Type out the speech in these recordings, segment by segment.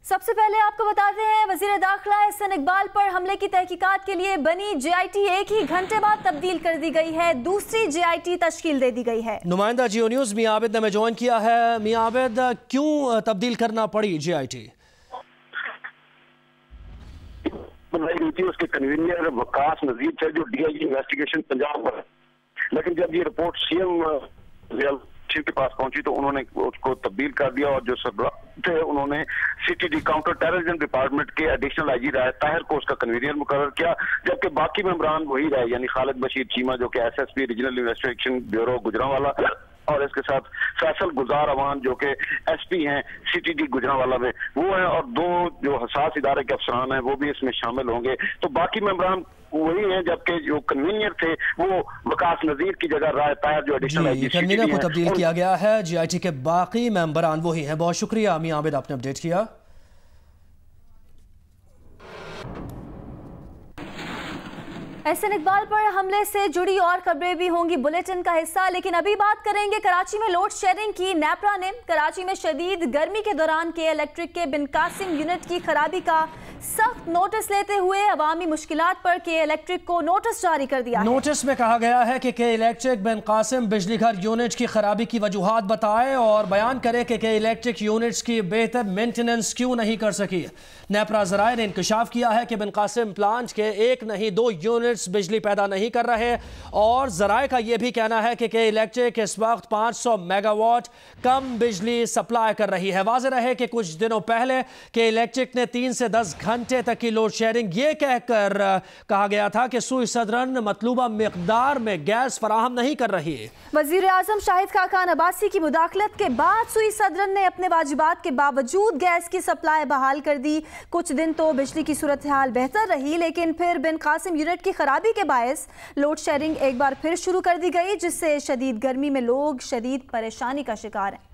सबसे पहले आपको बताते हैं वजीर दाखिला एहसन इकबाल पर हमले की तहकीकात के लिए बनी JIT एक ही घंटे बाद तब्दील कर दी गई है, दूसरी JIT तश्कील दे दी गई है। नुमाइंदा जियो न्यूज़ मियां आबिद ने हमें ज्वाइन किया है। मियां आबिद, क्यों तब्दील करना पड़ी JIT? बनाई गई थी उसके कन्वीनर वकास नजीर थे जो DIG इन्वेस्टिगेशन पंजाब पर, लेकिन जब ये रिपोर्ट CM के पास पहुंची तो उन्होंने उसको तब्दील कर दिया और जो सरबराह थे उन्होंने CTD काउंटर टेररिज्म डिपार्टमेंट के एडिशनल IG रायत ताहिर को उसका कन्वीनर मुकर्रर किया, जबकि बाकी मेंबरान वही रहे, यानी खालिद बशीर चीमा जो कि SSP regional investigation bureau Gujranwala और इसके साथ फैसल गुजार अवान जो कि SP हैं CTD गुजरांवाला में वो हैं, और दो जो हसास इदारे के अफसरान हैं वो भी इसमें शामिल होंगे। तो बाकी मेंबरान वही हैं, जबकि जो कन्वीनर थे वो वकास नजीर की जगह राय ताहिर जो एडिशनल कन्वीनर को तब्दील किया गया है। JIT के बाकी मेंबरान वही हैं। बहुत शुक्रिया मियां आबिद, आपने अपडेट किया। एहसन इकबाल पर हमले से जुड़ी और खबरें भी होंगी बुलेटिन का हिस्सा, लेकिन अभी बात करेंगे कराची में लोड शेयरिंग की। नेपरा ने कराची में शदीद गर्मी के दौरान के इलेक्ट्रिक के बिन कासिम यूनिट की खराबी का सख्त नोटिस लेते हुए अवामी मुश्किलात पर के इलेक्ट्रिक को नोटिस जारी कर दिया। नोटिस में कहा गया है कि के इलेक्ट्रिक बिन कासिम बिजली घर यूनिट की खराबी की वजूहात बताए और बयान करे कि के इलेक्ट्रिक यूनिट्स की बेहतर मेंटेनेंस क्यों नहीं कर सकी। नेपरा ज़राए ने इंकशाफ किया है कि बिन कासिम प्लांट के एक नहीं दो यूनिट्स बिजली पैदा नहीं कर रहे, और ज़राए का यह भी कहना है कि के इलेक्ट्रिक इस वक्त 500 मेगावाट कम बिजली सप्लाई कर रही है। वाज़ेह रहे कि कुछ दिनों पहले के इलेक्ट्रिक ने 3 से 10 घंटे तक की लोड शेयरिंग ये कहकर कहा गया था कि सुई सदरन मतलूबा मिकदार में गैस फराहम नहीं कर रही। वजीर आजम शाहिद खाकान अब्बासी की मुदाखलत के बाद सुई सदरन ने अपने वाजिबात के बावजूद गैस की सप्लाई बहाल कर दी। कुछ दिन तो बिजली की सूरत हाल बेहतर रही, लेकिन फिर बिन कासिम यूनिट की खराबी के बायस लोड शेयरिंग एक बार फिर शुरू कर दी गई, जिससे शदीद गर्मी में लोग शदीद परेशानी का शिकार हैं।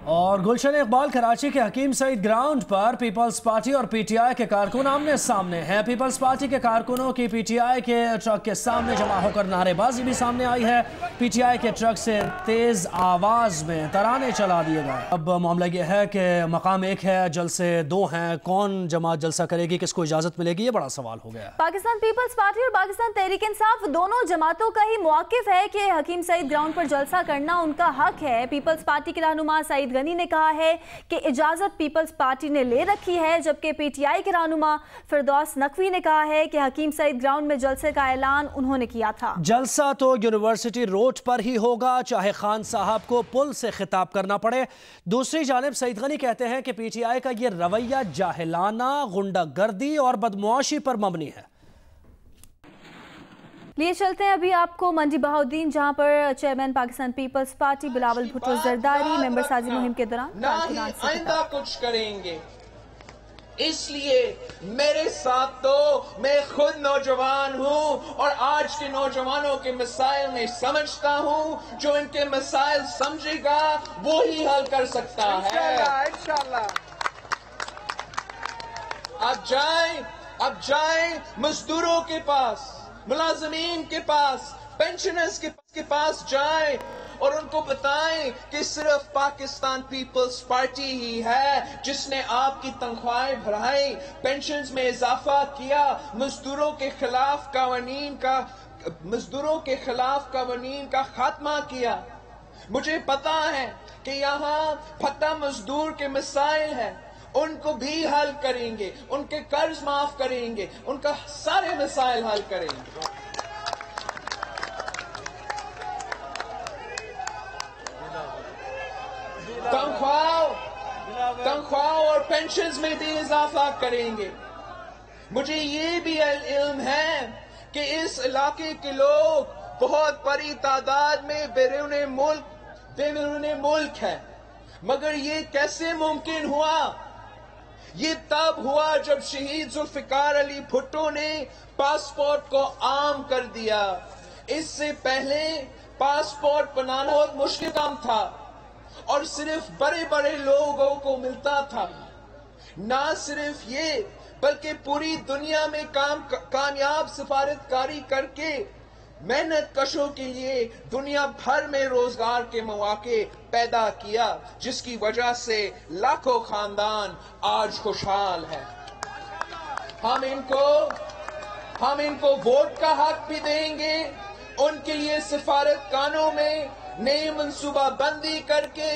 और गुलशन इकबाल कराची के हकीम सईद ग्राउंड पर पीपल्स पार्टी और PTI के कारकुन आमने सामने हैं। पीपल्स पार्टी के कारकुनों की PTI के ट्रक के सामने जमा होकर नारेबाजी भी सामने आई है। PTI के ट्रक से तेज आवाज में तराने चला दिए गए। अब मामला यह है कि मकाम एक है, जलसे दो हैं, कौन जमात जलसा करेगी, किसको इजाजत मिलेगी, ये बड़ा सवाल हो गया। पाकिस्तान पीपल्स पार्टी और पाकिस्तान तहरीक इंसाफ दोनों जमातों का ही मौकिफ है कि हकीम सईद ग्राउंड पर जलसा करना उनका हक है। पीपल्स पार्टी के रहनुमा सईद गनी ने कहा है कि इजाजत पीपल्स पार्टी ने ले रखी है, जबकि PTI के रहनुमा फिरदौस नकवी ने कहा है कि हकीम सईद ग्राउंड में जलसे का ऐलान उन्होंने किया था। जलसा तो यूनिवर्सिटी रोड पर ही होगा, चाहे खान साहब को पुल से खिताब करना पड़े। दूसरी जानिब सईद गनी कहते हैं कि PTI का ये रवैया जाहिलाना, गुंडागर्दी और बदमुआशी पर मबनी है। लिए चलते हैं अभी आपको मंडी बहाउद्दीन, जहां पर चेयरमैन पाकिस्तान पीपल्स पार्टी बिलावल भुट्टो जरदारी मेंबर साजी मुहिम के दौरान आइंदा कुछ करेंगे। इसलिए मेरे साथ तो मैं खुद नौजवान हूं और आज के नौजवानों के मसाइल में समझता हूं। जो इनके मसाइल समझेगा वो ही हल कर सकता है। इंशाअल्लाह। अब जाएं मजदूरों के पास, मुलाजमीन के पास, पेंशनर्स के पास जाएं और उनको बताएं कि सिर्फ पाकिस्तान पीपल्स पार्टी ही है जिसने आपकी तनख्वाहें बढ़ाई, पेंशन्स में इजाफा किया, मजदूरों के खिलाफ कवानीन का खात्मा किया। मुझे पता है कि यहाँ फत्ता मजदूर के मसाइल हैं, उनको भी हल करेंगे, उनके कर्ज माफ करेंगे, उनका सारे मसाइल हल करेंगे। तनख्वाह और पेंशन्स में भी इजाफा करेंगे। मुझे ये भी इल्म है कि इस इलाके के लोग बहुत बड़ी तादाद में बैरून मुल्क है, मगर ये कैसे मुमकिन हुआ? ये तब हुआ जब शहीद जुल्फिकार अली भुट्टो ने पासपोर्ट को आम कर दिया। इससे पहले पासपोर्ट बनाना बहुत मुश्किल काम था और सिर्फ बड़े बड़े लोगों को मिलता था। ना सिर्फ ये, बल्कि पूरी दुनिया में कामयाब सफारतकारी करके मेहनत कशों के लिए दुनिया भर में रोजगार के मौके पैदा किया, जिसकी वजह से लाखों खानदान आज खुशहाल है। हम इनको वोट का हक भी देंगे, उनके लिए सिफारतखानों में नई मनसूबा बंदी करके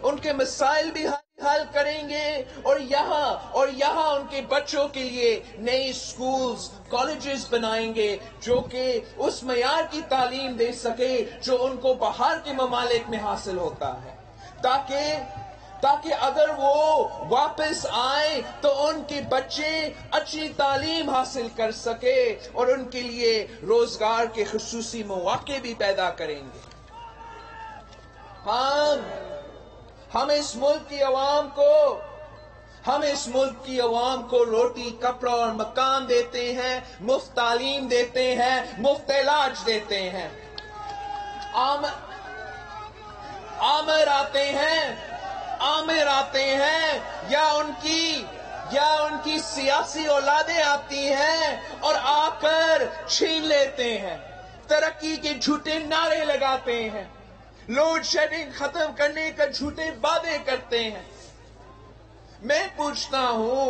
उनके मसाइल भी हल करेंगे, और यहाँ उनके बच्चों के लिए नई स्कूल्स, कॉलेजेस बनाएंगे जो कि उस मयार की तालीम दे सके जो उनको बाहर के ममालिक में हासिल होता है, ताकि अगर वो वापस आए तो उनके बच्चे अच्छी तालीम हासिल कर सके और उनके लिए रोजगार के खुसूसी मौके भी पैदा करेंगे। हम इस मुल्क की अवाम को रोटी, कपड़ा और मकान देते हैं, मुफ्त तालीम देते हैं, मुफ्त इलाज देते हैं। आमिर आते हैं या उनकी सियासी औलादें आती हैं और आकर छीन लेते हैं, तरक्की के झूठे नारे लगाते हैं, लोड शेडिंग खत्म करने का झूठे वादे करते हैं। मैं पूछता हूं,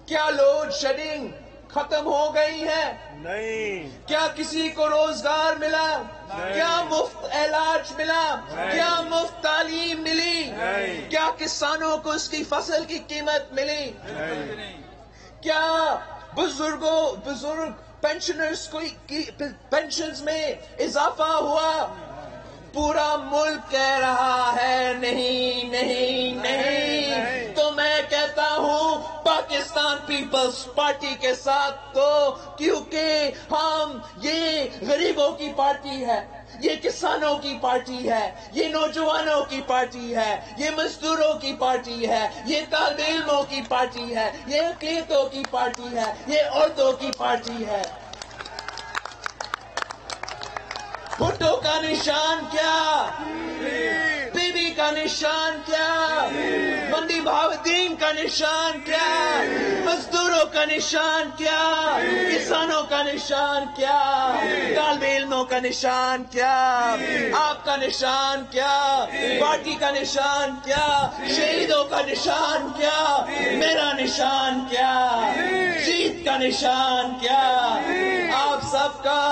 क्या लोड शेडिंग खत्म हो गई है? नहीं। क्या किसी को रोजगार मिला? नहीं। क्या मुफ्त इलाज मिला? नहीं। क्या मुफ्त तालीम मिली? नहीं। क्या किसानों को उसकी फसल की कीमत मिली? नहीं। क्या बुजुर्ग पेंशनर्स को पेंशन्स में इजाफा हुआ? पूरा मुल्क कह रहा है नहीं नहीं नहीं। तो मैं कहता हूं पाकिस्तान पीपल्स पार्टी के साथ, तो क्योंकि ये गरीबों की पार्टी है, ये किसानों की पार्टी है, ये नौजवानों की पार्टी है, ये मजदूरों की पार्टी है, ये तालिब इल्मों की पार्टी है, ये अक़लीतों की पार्टी है, ये औरतों की पार्टी है। भुट्टो का निशान क्या? बीबी का निशान क्या? मंदी भावदीन का निशान क्या? मजदूरों का निशान क्या? किसानों का निशान क्या? तालिब इल्मों का निशान क्या? आपका निशान क्या? पार्टी का निशान क्या? शहीदों का निशान क्या? मेरा निशान क्या? जीत का निशान क्या? आप सबका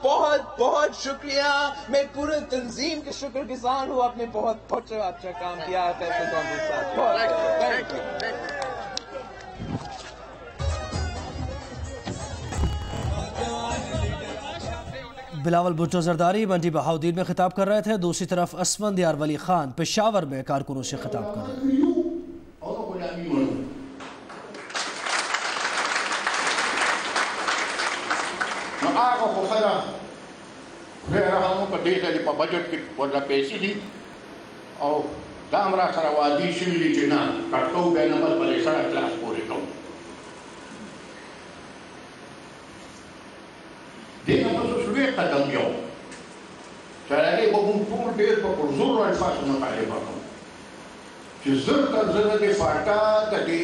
बहुत बहुत शुक्रिया। मैं पूरे तंजीम के शुक्रगुजार हूँ, आपने बहुत अच्छा काम किया है फैसल कांग्रेस साहब। Thank you. बिलावल भुट्टो जरदारी मंडी बहाउद्दीन में खिताब कर रहे थे। दूसरी तरफ असफंदयार वली खान पेशावर में कारकुनों से खिताब कर रहे थे। बजट की पेशी थी और दामरा सरावादी शिवली जिना कटो गए नंबर परेशान क्लास पूरे को दे नंबर से शुरू कदम यो चले वो पूर देर पर जोर अल्फाज में पहले बात जिसर तंजर के फाटा तटी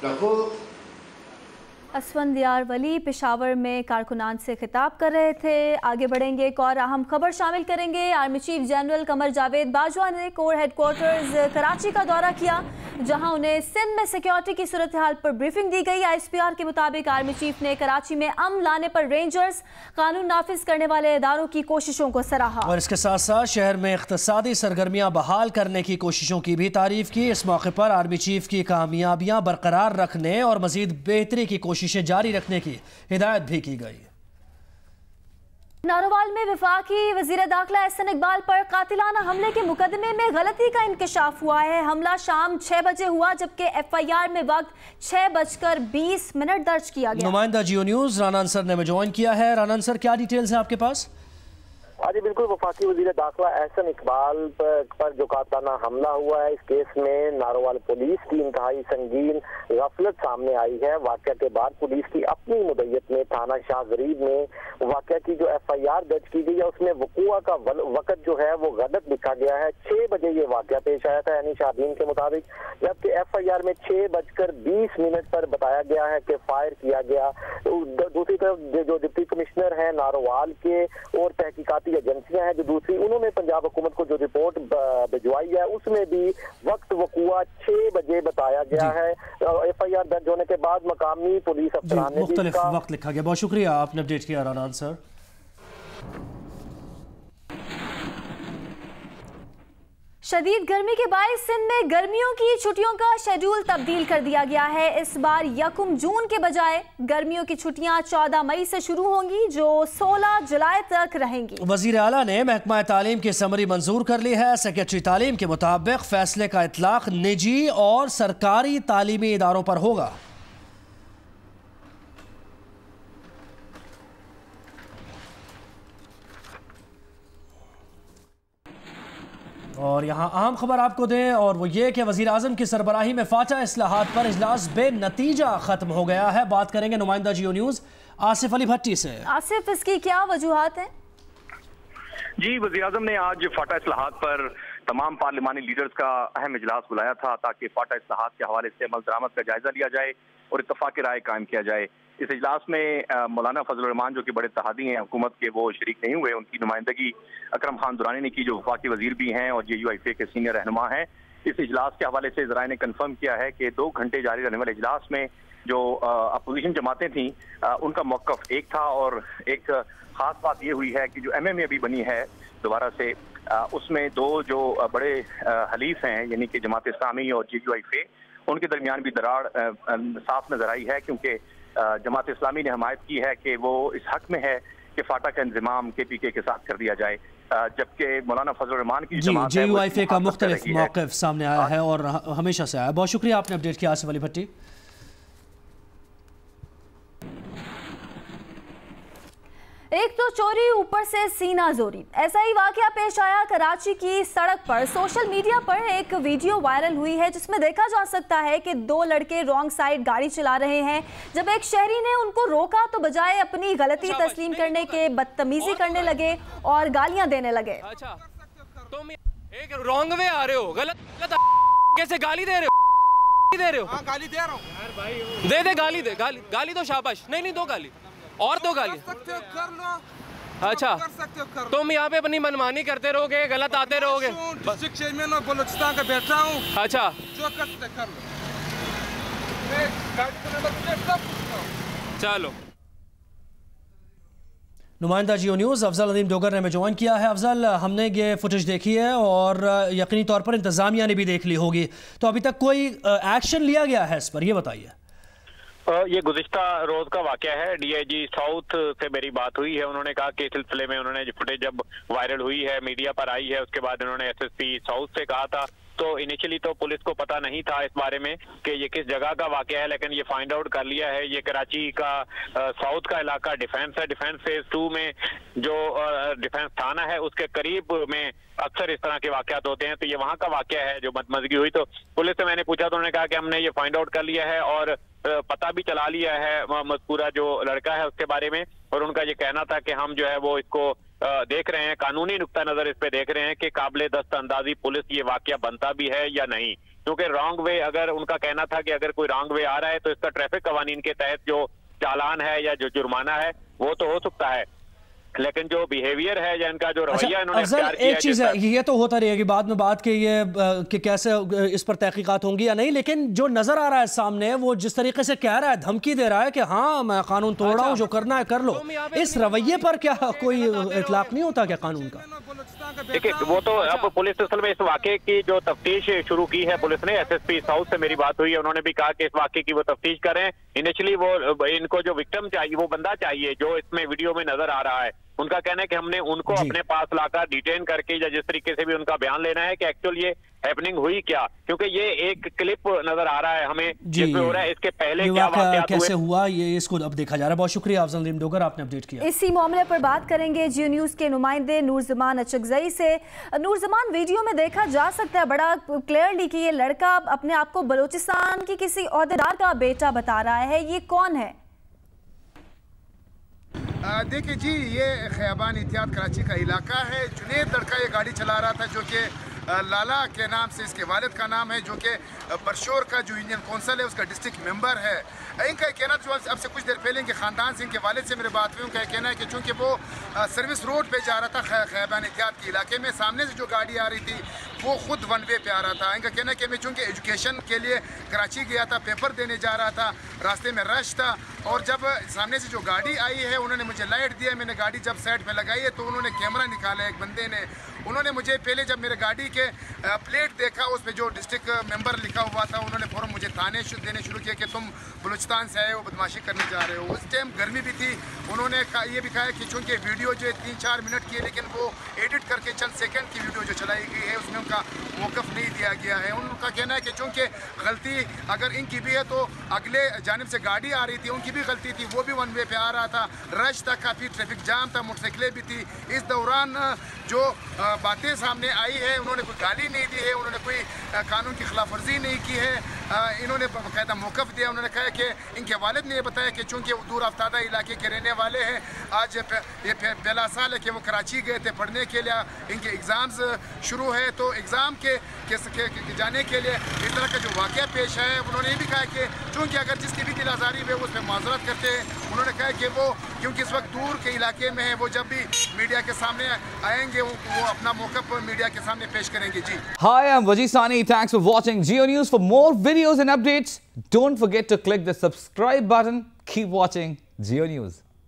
देखो असफंदयार वली पेशावर में कारकुनान से खिताब कर रहे थे। आगे बढ़ेंगे, एक और अहम खबर शामिल करेंगे। Army chief general Qamar Javed Bajwa ने कोर हेडक्वार्टर्स कराची का दौरा किया, जहां उन्हें सिंध में सिक्योरिटी की सूरत हाल पर ब्रीफिंग दी गई। ISPR के मुताबिक आर्मी चीफ ने कराची में अमन लाने पर रेंजर्स, कानून नाफिज करने वाले इदारों की कोशिशों को सराहा और इसके साथ साथ शहर में इख्तिसादी सरगर्मियां बहाल करने की कोशिशों की भी तारीफ की। इस मौके पर आर्मी चीफ की कामयाबियां बरकरार रखने और मजीद बेहतरी की कोशिशें जारी रखने की हिदायत भी की गई। नारोवाल में वफाकी वजीर दाखिला एहसन इकबाल पर कातिलाना हमले के मुकदमे में गलती का इंकशाफ हुआ है। हमला शाम 6 बजे हुआ, जबकि FIR में वक्त 6:20 दर्ज किया गया। नुमाइंदा जियो न्यूज राना अंसर ने ज्वाइन किया है। राना अंसर, क्या डिटेल्स हैं आपके पास? जी बिल्कुल, वफाकी वज़ीर दाखिला एहसन इकबाल पर जो कातलाना हमला हुआ है, इस केस में नारोवाल पुलिस की इंतहाई संगीन गफलत सामने आई है। वाक़या के बाद पुलिस की अपनी मुद्दत में थाना शाह गरीब में वाक़या की जो FIR दर्ज की गई है, उसमें वक़ूआ का वक़्त जो है वो गलत लिखा गया है। 6 बजे ये वाक़या पेश आया था यानी शाहीन के मुताबिक, जबकि FIR में 6:20 पर बताया गया है कि फायर किया गया। दूसरी तरफ जो डिप्टी कमिश्नर है नारोवाल के और तहकीकाती एजेंसियां हैं जो दूसरी, उन्होंने पंजाब हुकूमत को जो रिपोर्ट भिजवाई है उसमें भी वक्त वकूआ 6 बजे बताया गया है। FIR दर्ज होने के बाद मकामी पुलिस अफसरान ने मुख्तलिफ वक्त लिखा गया। बहुत शुक्रिया, आपने अपडेट किया राना सर। शदीद गर्मी के बायस सिंध में गर्मियों की छुट्टियों का शेड्यूल तब्दील कर दिया गया है। इस बार 1 जून के बजाय गर्मियों की छुट्टियां 14 मई से शुरू होंगी जो 16 जुलाई तक रहेंगी। वजीर आला ने महकमा तालीम की समरी मंजूर कर ली है। सेक्रेटरी तालीम के मुताबिक फैसले का इतलाक निजी और सरकारी तालीमी इदारों पर होगा। और यहाँ अहम खबर आपको दें और वो ये कि वज़ीर आज़म की सरबराही में फाटा इस्लाहात पर इजलास बेनतीजा ख़त्म हो गया है। बात करेंगे नुमाइंदा जियो न्यूज़ आसिफ अली भट्टी से। आसिफ, इसकी क्या वजूहात हैं? जी, वज़ीर आज़म ने आज फाटा इस्लाहात पर तमाम पार्लिमानी लीडर्स का अहम इजलास बुलाया था ताकि फाटा इस्लाहात के हवाले से अमल दरामद का जायजा लिया जाए और इत्तफाक राय कायम किया जाए। इस इजलास में मौलाना फजल रहमान जो कि बड़े तहादी हैं हुकूमत के, वो शरीक नहीं हुए। उनकी नुमाइंदगी अकरम खान दुरानी ने की जो वफाकी वजीर भी हैं और JUIFA के सीनियर रहनुमा हैं। इस इजलास के हवाले से ज़राए ने कन्फर्म किया है कि 2 घंटे जारी रहने वाले इजलास में जो अपोजिशन जमातें थीं उनका मौक़िफ़ एक था और एक ख़ास बात ये हुई है कि जो MMA अभी बनी है दोबारा से, उसमें 2 जो बड़े हलीफ हैं यानी कि जमात इस्लामी और JUIFA, उनके दरमियान भी दरार साफ नजर आई है क्योंकि जमात इस्लामी ने हमायत की है कि वो इस हक में है कि फाटा का इंतजाम KPK के साथ कर दिया जाए, जबकि मौलाना फजल रहमान की जमात JUIFA का मुख्तलिफ मौक़िफ़ सामने आया है और हमेशा से आया। बहुत शुक्रिया, आपने अपडेट किया आसिफ अली भट्टी। एक तो चोरी, ऊपर से सीना जोरी। ऐसा ही वाकया पेश आया कराची की सड़क पर। सोशल मीडिया पर एक वीडियो वायरल हुई है जिसमें देखा जा सकता है कि 2 लड़के रॉन्ग साइड गाड़ी चला रहे हैं। जब एक शहरी ने उनको रोका तो बजाय अपनी गलती तस्लीम करने के बदतमीजी करने लगे और गालियां देने लगे। अच्छा, तुम एक रॉन्ग वे आ रहे हो, गलत कैसे गाली दे रहे हो? हाँ, गाली दे रहा हूँ। दे गाली दे, गाली तो शाबाश। नहीं, 2 गाली और 2 गाली कर लो। अच्छा, तुम यहाँ पे अपनी मनमानी करते रहोगे, गलत आते रहोगे। डिस्ट्रिक्ट चेयरमैन और बलूचिस्तान का बैठा हूँ। अच्छा, जो कर लो। चलो। नुमाइंदा जियो न्यूज़ अफजल अदीम डोगर ने हमें ज्वाइन किया है। अफजल, हमने ये फुटेज देखी है और यकीनी तौर पर इंतज़ामिया ने भी देख ली होगी, तो अभी तक कोई एक्शन लिया गया है इस पर, ये बताइए। ये गुज़िश्ता रोज का वाकया है। DIG साउथ से मेरी बात हुई है। उन्होंने कहा कि इस सिलसिले में उन्होंने जो फुटेज जब वायरल हुई है, मीडिया पर आई है, उसके बाद उन्होंने SSP साउथ से कहा था। तो इनिशियली तो पुलिस को पता नहीं था इस बारे में कि ये किस जगह का वाकया है, लेकिन ये फाइंड आउट कर लिया है। ये कराची का साउथ का इलाका डिफेंस है। डिफेंस फेज 2 में जो डिफेंस थाना है उसके करीब में अक्सर इस तरह के वाकयात होते हैं। तो ये वहाँ का वाकया है जो बदमज़गी हुई। तो पुलिस से मैंने पूछा तो उन्होंने कहा कि हमने ये फाइंड आउट कर लिया है और पता भी चला लिया है मज़कूरा जो लड़का है उसके बारे में। और उनका ये कहना था कि हम जो है वो इसको देख रहे हैं, कानूनी नुक्ता नजर इस पे देख रहे हैं कि काबिले दस्त अंदाजी पुलिस ये वाकया बनता भी है या नहीं। क्योंकि रॉन्ग वे, अगर उनका कहना था कि अगर कोई रॉन्ग वे आ रहा है तो इसका ट्रैफिक कवानीन के तहत जो चालान है या जो जुर्माना है वो तो हो सकता है, लेकिन जो बिहेवियर है या इनका जो रवैया इन्होंने इख्तियार किया है, एक चीज़ है, ये तो होता रहेगी बाद में बात कि ये कि कैसे इस पर तहकीकात होंगी या नहीं, लेकिन जो नजर आ रहा है सामने वो जिस तरीके से कह रहा है, धमकी दे रहा है कि हाँ मैं कानून तोड़ रहा हूँ, जो करना है कर लो, इस रवैये पर क्या कोई इतलाक नहीं होता क्या कानून का? देखिए वो तो अब पुलिस असल में इस वाकये की जो तफ्तीश शुरू की है पुलिस ने, SSP साउथ से मेरी बात हुई है, उन्होंने भी कहा कि इस वाकये की वो तफ्तीश करें। इनिशियली वो इनको जो विक्टिम चाहिए, वो बंदा चाहिए जो इसमें वीडियो में नजर आ रहा है, उनका कहना है कि हमने उनको अपने पास लाकर डिटेन करके या जिस तरीके से भी उनका बयान लेना है कि एक्चुअल ये हैपनिंग हुई क्या, क्योंकि ये एक क्लिप नजर आ रहा है हमें जिसमें हो रहा है इसके पहले क्या वाकयात कैसे हुआ ये इसको अब देखा जा रहा है। बहुत शुक्रिया अफजल नदीम डोगर, आपने अपडेट किया। इसी मामले पर बात करेंगे जियो न्यूज के नुमाइंदे नूरजमान अचकजई से। नूरजमान, वीडियो में देखा जा सकता है बड़ा क्लियरली कि ये लड़का अपने आप को बलूचिस्तान की किसी ओहदेदार का बेटा बता रहा है, ये कौन है? देखिए जी, ये खयाबान इतिहाद कराची का इलाका है। जुनेद लड़का ये गाड़ी चला रहा था जो कि लाला के नाम से इसके वालिद का नाम है, जो कि परशोर का जो यूनियन कौंसल है उसका डिस्ट्रिक्ट मेंबर है। इनका कहना जो अब से कुछ देर पहले इनके ख़ानदान से, इनके वालिद से मेरे बात हुई, उनका कहना है कि चूँकि वो सर्विस रोड पे जा रहा था खयाबान इतिहाद के इलाके में, सामने से जो गाड़ी आ रही थी वो खुद वन वे पे आ रहा था। इनका कहना है कि मैं चूँकि एजुकेशन के लिए कराची गया था, पेपर देने जा रहा था, रास्ते में रश था, और जब सामने से जो गाड़ी आई है उन्होंने मुझे लाइट दिया, मैंने गाड़ी जब साइड पे लगाई है तो उन्होंने कैमरा निकाला एक बंदे ने, उन्होंने मुझे पहले जब मेरे गाड़ी के प्लेट देखा उस पे जो डिस्ट्रिक्ट मेंबर लिखा हुआ था, उन्होंने फौरन मुझे ताने देने शुरू किए कि तुम बलूचिस्तान से आए हो, बदमाशी करने जा रहे हो। उस टाइम गर्मी भी थी, उन्होंने ये भी कहा कि चूँकि वीडियो जो 3-4 मिनट की है लेकिन वो एडिट करके चंद सेकंड की वीडियो जो चलाई गई है उसमें उनका मौक़िफ़ नहीं दिया गया है। उनका कहना है कि चूँकि गलती अगर इनकी भी है तो अगले जानिब से गाड़ी आ रही थी, उनकी भी गलती थी, वो भी वन वे पे आ रहा था, रश था, काफ़ी ट्रैफिक जाम था, मोटरसाइकिलें भी थी। इस दौरान जो बातें सामने आई है, उन्होंने कोई गाली नहीं दी है, उन्होंने कोई कानून की खिलाफ वर्जी नहीं की है, इन्होंने बाकायदा मौक़िफ़ दिया। उन्होंने कहा कि इनके वालिद ने ये बताया कि चूँकि वो दूर अफ्तादा इलाके के रहने वाले हैं, आज ये पहला साल है कि वो कराची गए थे पढ़ने के लिए, इनके एग्ज़ाम्स शुरू है, तो एग्ज़ाम के जाने के लिए इस तरह का जो वाक़या पेश है। उन्होंने ये भी कहा कि चूँकि अगर जिसकी भी दिल आज़ारी है उस पर माजरत करते हैं। उन्होंने कहा कि वो क्योंकि इस वक्त दूर के इलाके में है, वो जब भी मीडिया के सामने आएंगे वो अपना मौक़िफ़ मीडिया के सामने पेश करेंगे। जी, Hi, I'm Wajid Sani. Thanks for watching Jio News. For more videos and updates, don't forget to click the subscribe button. Keep watching Jio News.